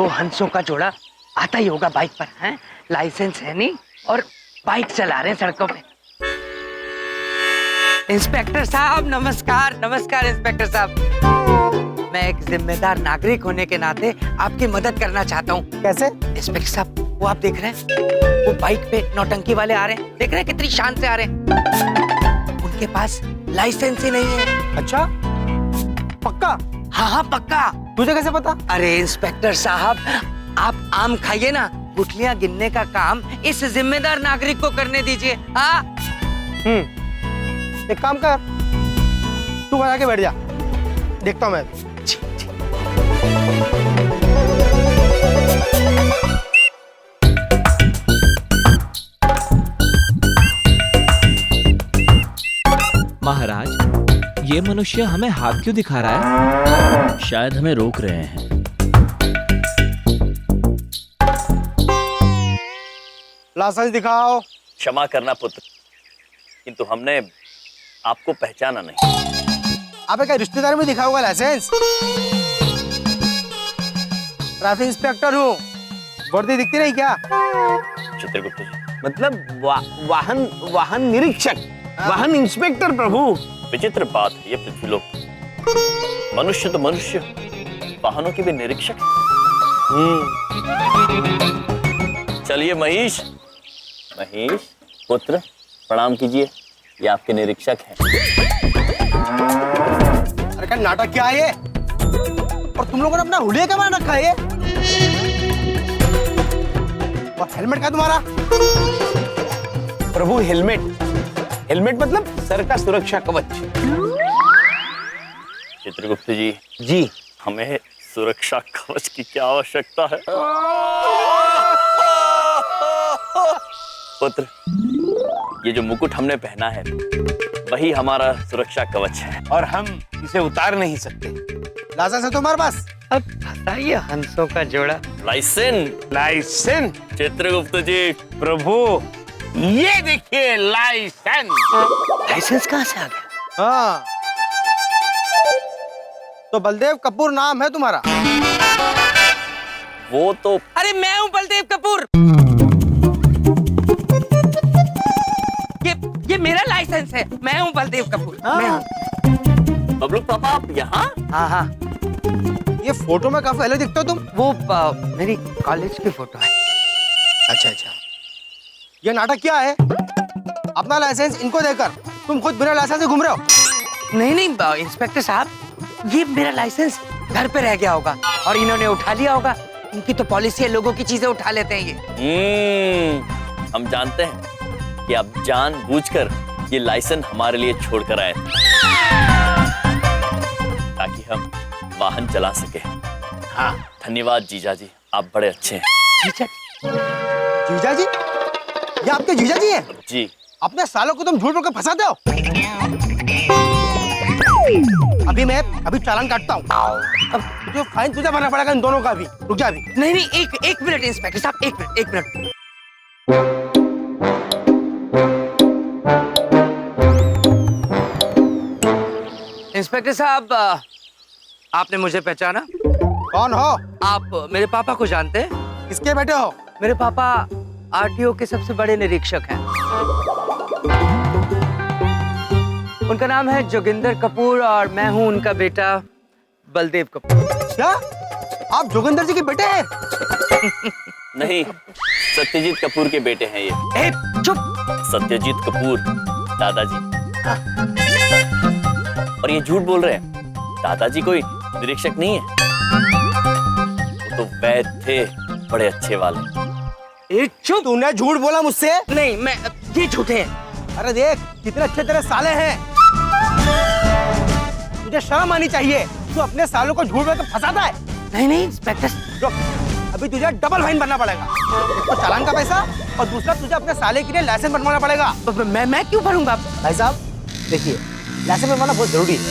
दो हंसों का जोड़ा आता ही होगा बाइक पर, हैं? लाइसेंस है नहीं और बाइक चला रहे हैं सड़कों पे। इंस्पेक्टर साहब नमस्कार। नमस्कार इंस्पेक्टर साहब, मैं एक जिम्मेदार नागरिक होने के नाते आपकी मदद करना चाहता हूँ। कैसे? इंस्पेक्टर साहब, वो आप देख रहे हैं, वो बाइक पे नौटंकी वाले आ रहे हैं, देख रहे हैं कितनी शान से आ रहे हैं। उनके पास लाइसेंस ही नहीं है। अच्छा, पक्का? हाँ पक्का। तुझे कैसे पता? अरे इंस्पेक्टर साहब, आप आम खाइए ना, गुठलियां गिनने का काम इस जिम्मेदार नागरिक को करने दीजिए। हाँ एक काम कर, तू वहां आके बैठ जा, देखता हूँ मैं। महाराज, ये मनुष्य हमें हाथ क्यों दिखा रहा है? शायद हमें रोक रहे हैं। लाइसेंस दिखाओ। क्षमा करना पुत्र, किंतु हमने आपको पहचाना नहीं। अबे क्या रिश्तेदार में दिखा होगा लाइसेंस? ट्रैफिक इंस्पेक्टर हूँ, वर्दी दिखती नहीं क्या? चित्रगुप्त जी, मतलब वाहन निरीक्षक, वाहन इंस्पेक्टर प्रभु। विचित्र बात है ये पृथ्वीलोक। मनुष्य तो मनुष्य, वाहनों के भी निरीक्षक है। चलिए महेश पुत्र, प्रणाम कीजिए, ये आपके निरीक्षक हैं। अरे क्या नाटक क्या है ये? और तुम लोगों ने अपना हुलिया क्या बना रखा है ये? और हेलमेट क्या तुम्हारा? प्रभु हेलमेट मतलब सर का सुरक्षा कवच। चित्रगुप्त जी, जी हमें सुरक्षा कवच की क्या आवश्यकता है? पुत्र, ये जो मुकुट हमने पहना है वही हमारा सुरक्षा कवच है, और हम इसे उतार नहीं सकते। लाइसेंस है तुम्हारे पास? अब बताइए हंसों का जोड़ा। लाइसेंस चित्रगुप्त जी, प्रभु, ये देखिए लाइसेंस। लाइसेंस कहाँ से आ गया? हाँ, तो बलदेव कपूर नाम है तुम्हारा? वो तो अरे मैं हूँ बलदेव कपूर। ये मेरा लाइसेंस है, मैं हूँ बलदेव कपूर। मैं हूँ। बबलू पापा, आप यहाँ? हाँ, ये फोटो में काफी अलग दिखते हो तुम। वो मेरी कॉलेज की फोटो है। अच्छा, ये नाटक क्या है? अपना लाइसेंस इनको देकर तुम खुद बिना लाइसेंस से घूम रहे हो? नहीं इंस्पेक्टर साहब, ये मेरा लाइसेंस घर पे रह गया होगा और इन्होंने उठा लिया होगा। इनकी तो पॉलिसी है, लोगों की चीजें उठा लेते हैं ये। हम जानते हैं कि आप जानबूझकर ये लाइसेंस हमारे लिए छोड़कर आए ताकि हम वाहन चला सके। हाँ, धन्यवाद जीजा जी, आप बड़े अच्छे हैं। जीजा जी? ये आपके जीजा जी हैं? जी। अपने सालों को तुम झूठ बोल कर फंसाते हो। अभी चालान काटता हूँ। अब जो फाइन तुझे भरना पड़ेगा इन दोनों का भी। रुक जा अभी। नहीं, एक मिनट इंस्पेक्टर साहब, एक मिनट। इंस्पेक्टर साहब, आपने मुझे पहचाना? कौन हो? आप मेरे पापा को जानते हैं? किसके बेटे हो? मेरे पापा आरटीओ के सबसे बड़े निरीक्षक हैं। उनका नाम है जोगिंदर कपूर और मैं हूं उनका बेटा बलदेव कपूर। क्या आप जोगिंदर जी के बेटे हैं? नहीं, सत्यजीत कपूर के बेटे हैं ये। चुप। सत्यजीत कपूर दादाजी। और ये झूठ बोल रहे हैं, दादाजी कोई निरीक्षक नहीं है, वो तो वैद्य थे, बड़े अच्छे वाले। चुप। तूने झूठ बोला मुझसे? नहीं, मैं ये झूठे हैं। अरे देख कितने अच्छे तेरे साले हैं, तुझे शर्म आनी चाहिए। तू अपने सालों को झूठ बोल कर फंसाता है। नहीं इंस्पेक्टर, रुक, अभी तुझे डबल फाइन भरना पड़ेगा। एक तो चालान का पैसा और दूसरा तुझे अपने साले के लिए लाइसेंस बनवाना पड़ेगा। मैं क्यों भरूंगा? भाई साहब देखिए, लाइसेंस बनवाना बहुत जरूरी है।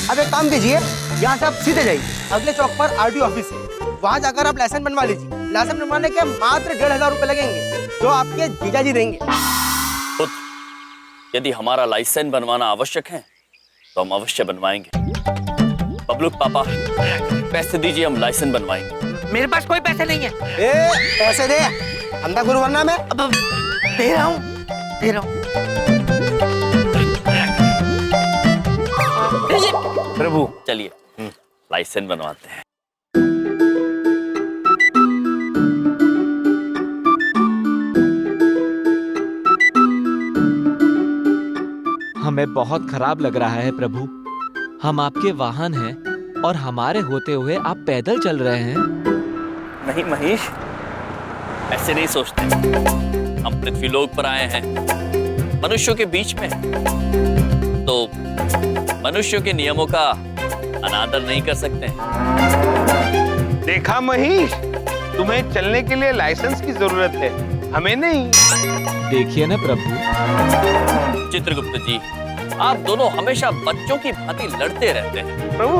अब एक काम कीजिए, यहाँ से आप सीधे जाइए, अगले चौक पर आरटीओ ऑफिस है, वहाँ जाकर आप लाइसेंस बनवा लीजिए। लाइसेंस बनवाने के मात्र 1500 रुपए लगेंगे, जो आपके जीजा जी देंगे। यदि हमारा लाइसेंस बनवाना आवश्यक है तो हम अवश्य बनवाएंगे। बबलू पापा, पैसे दीजिए, हम लाइसेंस बनवाएंगे। मेरे पास कोई पैसे नहीं है। ए पैसे दे, अंधा गुरु बनना मैं। अब दे रहा हूँ, दे रहा हूँ। प्रभु चलिए लाइसेंस बनवाते हैं। हमें बहुत खराब लग रहा है प्रभु। हम आपके वाहन हैं और हमारे होते हुए आप पैदल चल रहे हैं। नहीं महेश, ऐसे नहीं सोचते। हम पृथ्वीलोक पर आए हैं, मनुष्यों के बीच में, तो मनुष्यों के नियमों का अनादर नहीं कर सकते। देखा महेश, तुम्हें चलने के लिए लाइसेंस की जरूरत है, हमें नहीं। देखिए ना प्रभु। चित्रगुप्त जी, आप दोनों हमेशा बच्चों की भांति लड़ते रहते हैं। प्रभु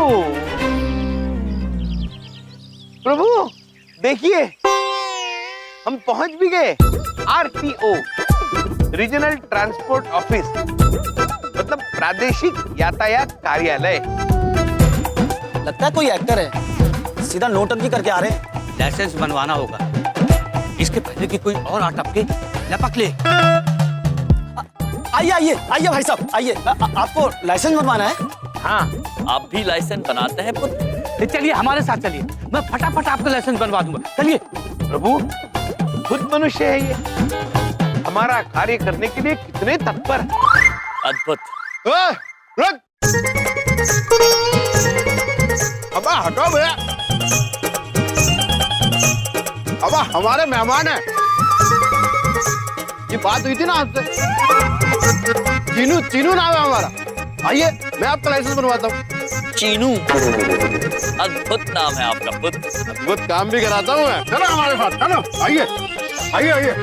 प्रभु देखिए, हम पहुंच भी गए। RTO, रीजनल ट्रांसपोर्ट ऑफिस, मतलब प्रादेशिक यातायात कार्यालय। लगता है कोई एक्टर है, सीधा नोटंकी करके आ रहे हैं। लाइसेंस बनवाना होगा, इसके पहले कि कोई और आ टपके लपक ले। आइए आइए आइए भाई साहब, आइए। आपको लाइसेंस बनवाना है? हाँ, आप भी लाइसेंस बनाते हैं पुत्र? चलिए हमारे साथ चलिए, मैं फटाफट आपका लाइसेंस बनवा दूंगा। चलिए। प्रभु खुद मनुष्य है ये, हमारा कार्य करने के लिए कितने तत्पर है। अद्भुत। रुक, अब हटो भैया, अब हमारे मेहमान हैं। ये बात हुई थी ना आपसे, चीनू, चीनू नाम है हमारा। आइए, मैं आपका लाइसेंस बनवाता हूँ। चीनू, अद्भुत नाम है आपका पुत्र। अद्भुत काम भी कराता हूँ मैं। चलो हमारे साथ, चलो आइए आइए आइए।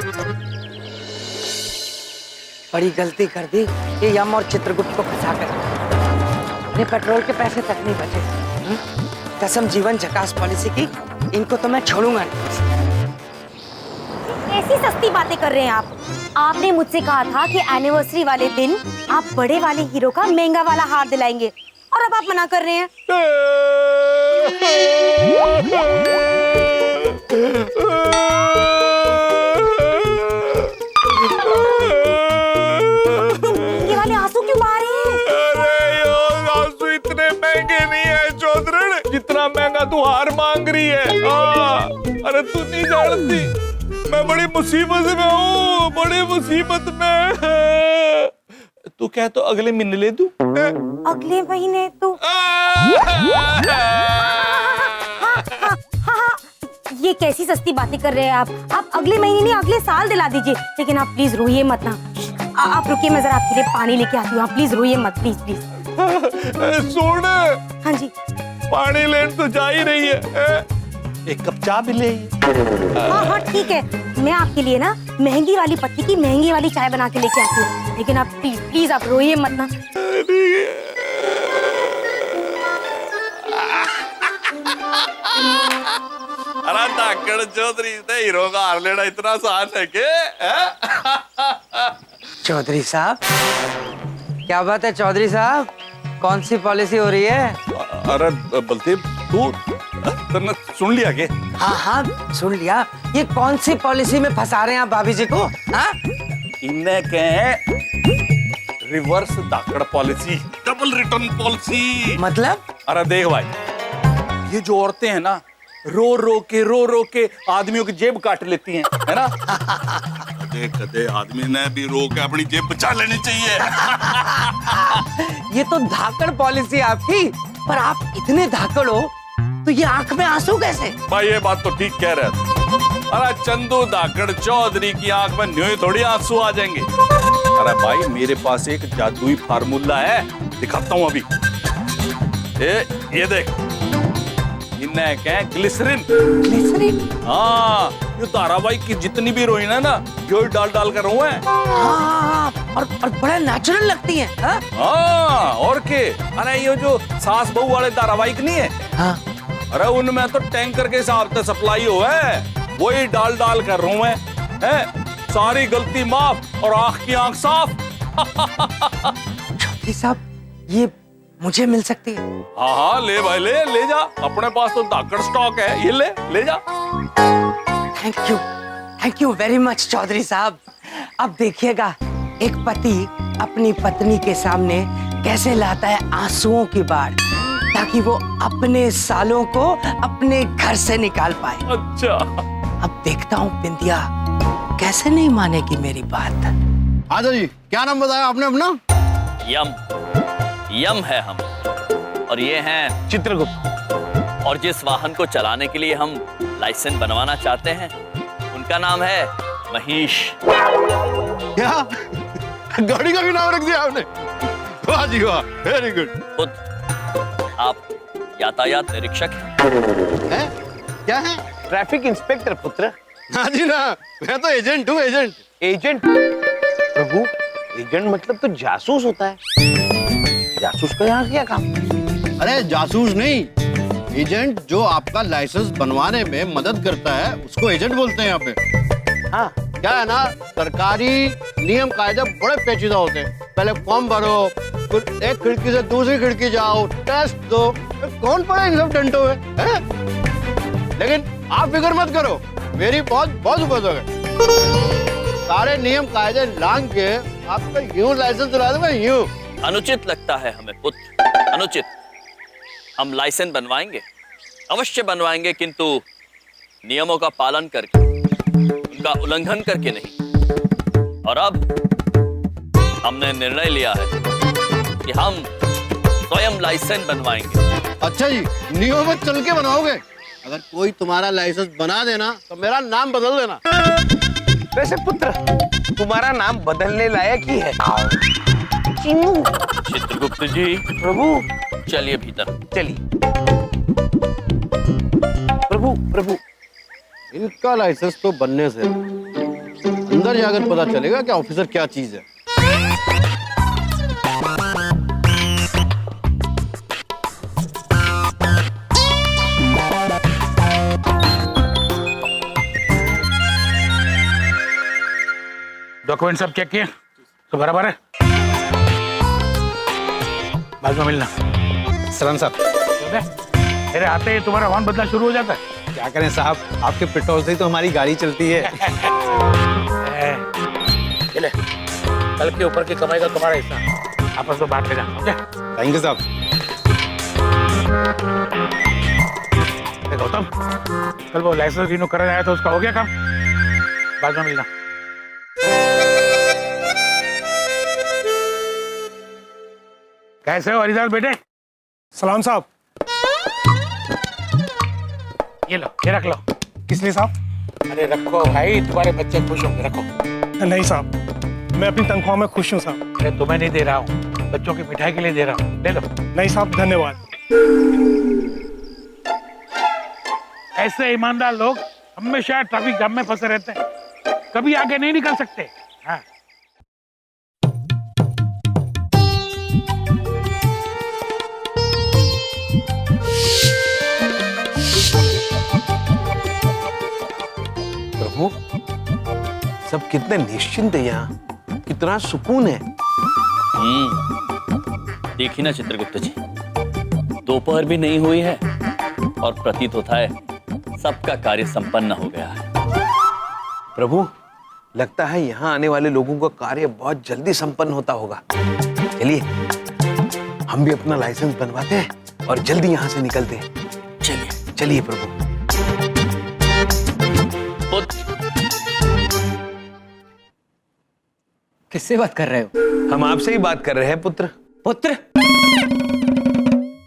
बड़ी गलती कर दी ये यम और चित्रगुप्त को फंसा कर। अपने पेट्रोल के पैसे तक नहीं बचे। कसम जीवन झकास पॉलिसी की, इनको तो मैं छोड़ूंगा नहीं। ऐसी सस्ती बातें कर रहे हैं आप। आपने मुझसे कहा था कि एनिवर्सरी वाले दिन आप बड़े वाले हीरो का महंगा वाला हार दिलाएंगे, और अब आप मना कर रहे हैं। ये वाले आंसू क्यों बहा रहे हैं? अरे यो आंसू इतने महंगे नहीं है चौधरी, जितना महंगा तू हार मांग रही है। अरे तू नहीं जानती, मैं बड़ी मुसीबत में हूँ, बड़ी मुसीबत में। तू क्या तो अगले महीने ले दूं? अगले महीने तो ये कैसी सस्ती बातें कर रहे हैं आप अगले महीने नहीं अगले साल दिला दीजिए। लेकिन आप प्लीज रोइए मत ना। आप रुकिए, मैं जरा आपके लिए पानी लेके आती हूँ। आप प्लीज रोइए मत, प्लीज प्लीज। सुन, हाँ जी, पानी लेने तो जा ही रही है, एक कप चाय भी ले। हाँ हाँ ठीक है, मैं आपके लिए ना महंगी वाली पत्ती की महंगी वाली चाय बना के लेके आती हूँ। लेकिन आप प्लीज प्लीज आप रोइए मत ना। अरे धाकड़ चौधरी, हीरो का हार लेना इतना आसान है के? चौधरी साहब, क्या बात है चौधरी साहब, कौन सी पॉलिसी हो रही है? अरे बलदेव, तू तुमने सुन लिया के? हाँ हाँ सुन लिया। ये कौन सी पॉलिसी में फंसा रहे हैं आप भाभी जी को? हाँ? इन्हें कहे रिवर्स धाकड़ पॉलिसी, डबल रिटर्न पॉलिसी। मतलब? अरे देख भाई, ये जो औरतें हैं ना, रो रो के आदमियों की जेब काट लेती हैं, है ना? देख दे, आदमी ने भी रो के अपनी जेब बचा लेनी चाहिए। ये तो धाकड़ पॉलिसी आपकी, पर आप इतने धाकड़ हो तो ये आंख में आंसू कैसे? भाई ये बात तो ठीक कह रहे थे। अरे चंदू धाकड़ चौधरी की आंख में न्यों थोड़ी आंसू आ जाएंगे। अरे भाई मेरे पास एक जादुई फार्मूला है, दिखाता हूँ अभी। ये देख, इन्हें क्या है, ग्लिसरीन। ग्लिसरीन? हाँ, ये धारावाहिक की जितनी भी हीरोइन है ना, यो डाल कर रोए हैं। हाँ, और बड़ा नेचुरल लगती है। हाँ? हाँ, और के? अरे ये जो सास बहू वाले धारावाहिक नहीं है? हाँ। अरे उनमें तो टैंकर के हिसाब से सप्लाई हो है, वही डाल कर रोए हैं। सारी गलती माफ और आंख की आंख साफ। चौधरी साहब, ये मुझे मिल सकती है? हाँ हाँ ले भाई ले जा, अपने पास तो धाकड़ स्टॉक है, ये ले जा। Thank you very much Chaudhary साहब। अब देखिएगा एक पति अपनी पत्नी के सामने कैसे लाता है आंसुओं की बाढ़, ताकि वो अपने सालों को अपने घर से निकाल पाए। अच्छा अब देखता हूँ बिंदिया कैसे नहीं मानेगी मेरी बात। आजा जी, क्या नाम बताया आपने अपना? यम है हम, और ये हैं चित्रगुप्त। और जिस वाहन को चलाने के लिए हम लाइसेंस बनवाना चाहते हैं उनका नाम है महेश। क्या गाड़ी का भी नाम रख दिया आपने? वाह जी वाह, वेरी गुड। खुद आप यातायात निरीक्षक हैं? क्या है? ट्रैफिक इंस्पेक्टर पुत्र। हाँ जी ना, मैं तो एजेंट हूँ, एजेंट। एजेंट? प्रभु, एजेंट मतलब तो जासूस होता है। जासूस का यहाँ क्या काम? अरे जासूस नहीं, एजेंट जो आपका लाइसेंस बनवाने में मदद करता है उसको एजेंट बोलते हैं यहाँ पे। हाँ, क्या है ना, सरकारी नियम कायदे बड़े पेचीदा होते हैं। पहले फॉर्म भरो, फिर एक खिड़की से दूसरी खिड़की जाओ, टेस्ट दो, कौन पड़े इन सब डंडों में, हैं? लेकिन आप फिक्र मत करो, मेरी बहुत उपज है। सारे नियम कायदे लांग के आपका यूं लाइसेंस दिला दूंगा, यूं। अनुचित लगता है हमें पुत्र, अनुचित। हम लाइसेंस बनवाएंगे, अवश्य बनवाएंगे, किंतु नियमों का पालन करके, उनका उल्लंघन करके नहीं। और अब हमने निर्णय लिया है कि हम स्वयं लाइसेंस बनवाएंगे। अच्छा जी, नियमों में चल के बनवाओगे? अगर कोई तुम्हारा लाइसेंस बना देना तो मेरा नाम बदल देना। वैसे पुत्र, तुम्हारा नाम बदलने लायक ही है। चित्रगुप्त जी, प्रभु चलिए भीतर। चलिए। प्रभु इनका लाइसेंस तो बनने से अंदर जाकर पता चलेगा कि ऑफिसर क्या चीज है। डॉक्यूमेंट सब चेक किए तो बराबर है? बाद में मिलना। सलाम साहब। मेरे आते ही तुम्हारा वाहन बदला शुरू हो जाता है। क्या करें साहब, आपके पेट्रोल से ही तो हमारी गाड़ी चलती है। ले, कल के ऊपर की कमाई का तुम्हारा हिस्सा आपस में बांट लेना, समझे? थैंक यू साहब। गौतम, कल वो लाइसेंस रिन्यू करने आया तो उसका हो गया काम? बाद में मिलना। कैसे हो हरिदास बेटे? सलाम साहब। ये लो, ये रख लो। किस लिए साहब? अरे रखो भाई, तुम्हारे बच्चे खुश होंगे, रखो। नहीं साहब, मैं अपनी तनख्वाह में खुश हूँ साहब। अरे तुम्हें नहीं दे रहा हूँ, बच्चों की मिठाई के लिए दे रहा हूँ, ले लो। नहीं साहब, धन्यवाद। ऐसे ईमानदार लोग हमेशा ट्रैफिक जाम में फंसे रहते हैं, कभी आगे नहीं निकल सकते। हाँ। प्रभु, सब कितने निश्चिंत है यहाँ, कितना सुकून है। देखिए ना चित्रगुप्त जी, दोपहर भी नहीं हुई है और प्रतीत होता है सबका कार्य संपन्न हो गया है। प्रभु, लगता है यहाँ आने वाले लोगों का कार्य बहुत जल्दी संपन्न होता होगा। चलिए, हम भी अपना लाइसेंस बनवाते हैं और जल्दी यहाँ से निकलते हैं। चलिए चलिए प्रभु। पुत्र, किससे बात कर रहे हो? हम आपसे ही बात कर रहे हैं पुत्र। पुत्र,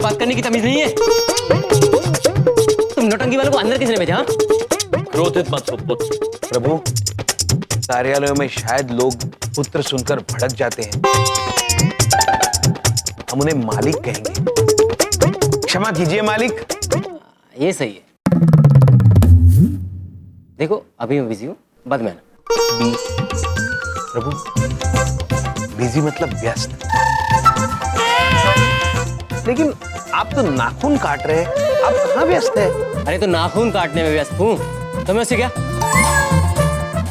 बात करने की तमीज नहीं है? तुम नौटंकी वालों को अंदर किसने भेजा? क्रोधित मत हो पुत्र। प्रभु, कार्यालयों में शायद लोग पुत्र सुनकर भड़क जाते हैं, हम उन्हें मालिक कहेंगे। क्षमा कीजिए मालिक। ये सही है। देखो अभी मैं बिजी हूँ, बाद में आना। प्रभु, बिजी मतलब व्यस्त। लेकिन आप तो नाखून काट रहे हैं, आप कहाँ व्यस्त है? अरे तो नाखून काटने में व्यस्त हूँ, तो मैं उससे क्या?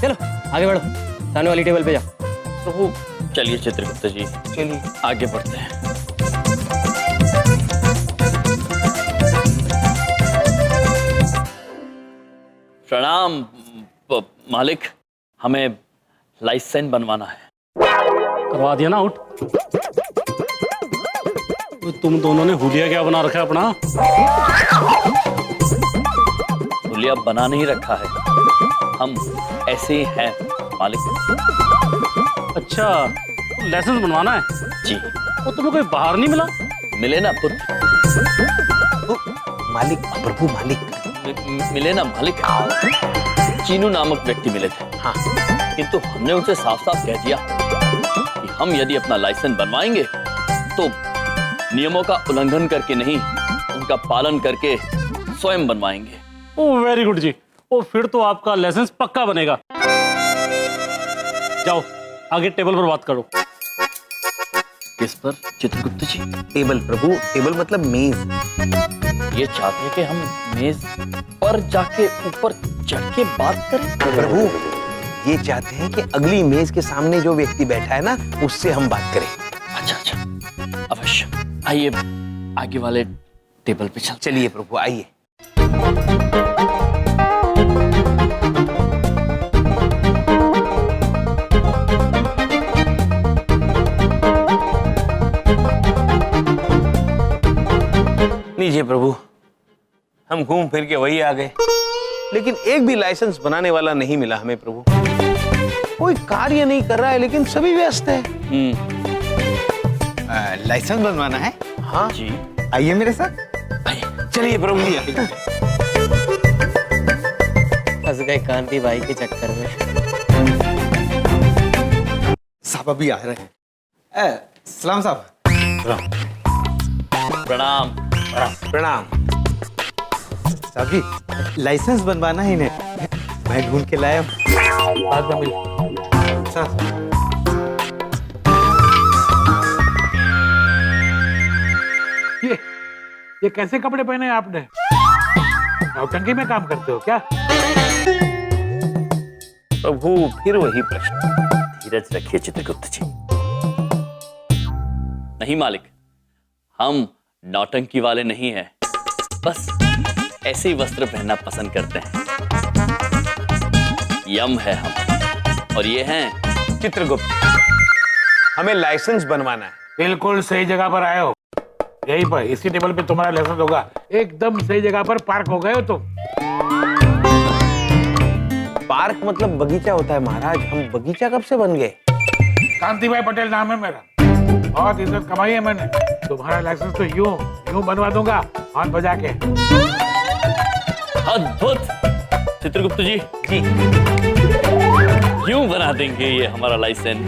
चलो आगे बढ़ो, सामने वाली टेबल पे जाओ। प्रभु चलिए चित्रगुप्त जी, चलिए आगे बढ़ते हैं। प्रणाम मालिक, हमें लाइसेंस बनवाना है। करवा दिया ना आउट। तो तुम दोनों ने हुलिया क्या बना रखा है अपना? हुलिया बना नहीं रखा है, हम ऐसे ही हैं मालिक। अच्छा, लाइसेंस बनवाना है? जी। वो तुम्हें कोई बाहर नहीं मिला? मिले ना पुत्र। मालिक, प्रभु मालिक। मिले ना मालिक, चीनू नामक व्यक्ति मिले थे। हाँ। किंतु हमने उनसे साफ साफ कह दिया कि हम यदि अपना लाइसेंस बनवाएंगे तो नियमों का उल्लंघन करके नहीं, उनका पालन करके स्वयं बनवाएंगे। ओ वेरी गुड जी। ओ फिर तो आपका लाइसेंस पक्का बनेगा। जाओ आगे टेबल पर बात करो। किस पर चित्रगुप्त जी? टेबल प्रभु, टेबल मतलब मेज। ये चाहते हैं कि हम मेज पर जाके ऊपर चढ़ के बात करें? प्रभु ये चाहते हैं कि अगली मेज के सामने जो व्यक्ति बैठा है ना, उससे हम बात करें। अच्छा अच्छा, अवश्य। आइए आगे वाले टेबल पे चलिए प्रभु, आइए। लीजिए प्रभु, हम घूम फिर के वही आ गए, लेकिन एक भी लाइसेंस बनाने वाला नहीं मिला हमें प्रभु। कोई कार्य नहीं कर रहा है, लेकिन सभी व्यस्त है। लाइसेंस बनवाना है? हाँ जी। आइए मेरे साथ। चलिए प्रभु। फंस गए कांति भाई के चक्कर में। साहब अभी आ रहे हैं। सलाम साहब। प्रणाम। प्रणाम। साहब जी, लाइसेंस बनवाना है इन्हें, मैं ढूंढ के लाया हूँ। बाद में मिल। साहब ये कैसे कपड़े पहने हैं आपने? नौटंकी में काम करते हो क्या? प्रभु फिर वही प्रश्न। धीरज रखिए चित्रगुप्त जी। नहीं मालिक, हम नौटंकी वाले नहीं हैं, बस ऐसे ही वस्त्र पहनना पसंद करते हैं। यम है हम, और ये हैं चित्रगुप्त। हमें लाइसेंस बनवाना है। बिल्कुल सही जगह पर आए हो। यहीं पर इसी टेबल पे तुम्हारा लाइसेंस होगा। एकदम सही जगह पर पार्क हो गए हो तुम। पार्क मतलब बगीचा होता है महाराज, हम बगीचा कब से बन गए? कांति भाई पटेल नाम है मेरा, बहुत इज्जत कमाई है मैंने। तुम्हारा लाइसेंस तो यूं बनवा दूंगा, हाथ बजा के। अद्भुत चित्रगुप्त जी, यूं बना देंगे ये हमारा लाइसेंस।